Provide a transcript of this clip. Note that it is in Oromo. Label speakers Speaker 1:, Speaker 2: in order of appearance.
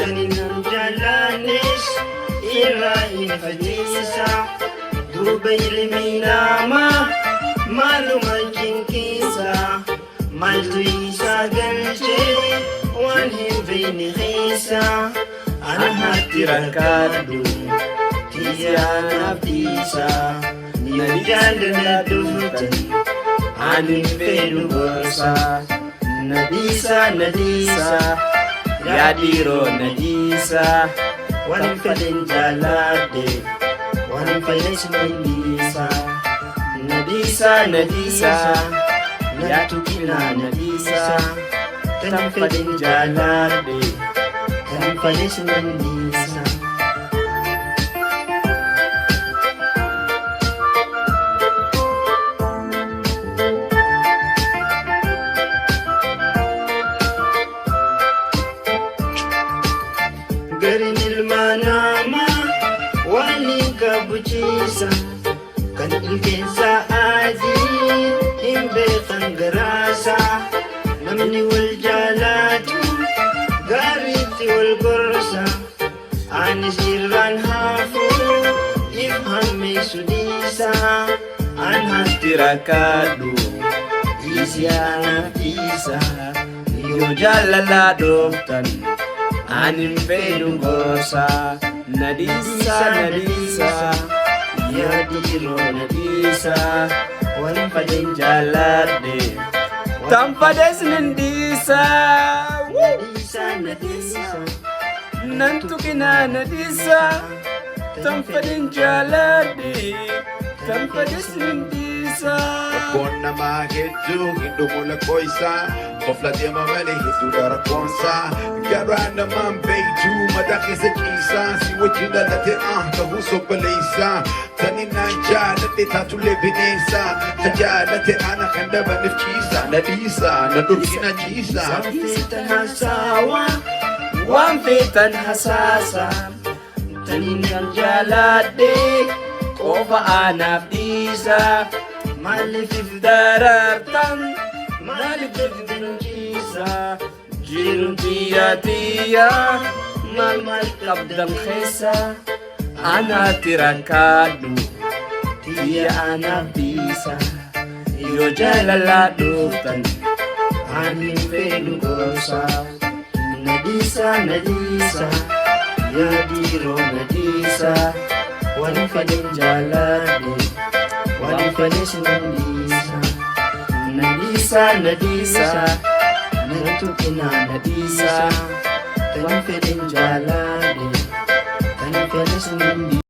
Speaker 1: Taninam jalanis irahin fajisa Dubay liminama malumay kinkisa Maltui sa galche wan himvay ni khisa Anahati rakadu Tiyan abdisa Nabiyanda na dufutan Anin pedu borsa Nadisa nadisa Yadiro nadisa Wan falin jalade Wan falis nadisa Nadisa nadisa Yatukina nadisa Tan falin jalade Tan falis nadisa Garin ilmanama wali kabuchisa kan ilkensa aji himbe tangarasa namni wal jalatu gariti wal gorsa anis irran hafu ifhami sudisa anhatirakadu isiana isa yo jalala doktan Anin pedu gosa Nadisa nadisa Yadiro nadisa Wan padin jalade Tanpa des nandisa Nadisa nadisa Nantukina nadisa Tanpa din jalade Tanpa des nandisa
Speaker 2: Kona magedu hindu mula koisa Kofla dia mamali hindu dara konsa Garana mambeju madaki sa kisa Si wajina late kahuso palisa Taninan jalate tatule binesa Tajalate anak kanda banif kisa Nadisa nadurkina kisa
Speaker 1: Samfitan hasawa Wamfitan hasasa Taninang jalade Kofa anap disa Malifif daratan Malifif din kisa Jirun tiya Malmal kabdang khesa Ana tirakadu Tiya anak bisa Iyo jalala duftan Anin pelu gosa Nadisa nadisa Yadiro nadisa Wan falin jalade Wan falis nadisa Nadisa nadisa Natukina nadisa Tan falin jalade Tan falis nadisa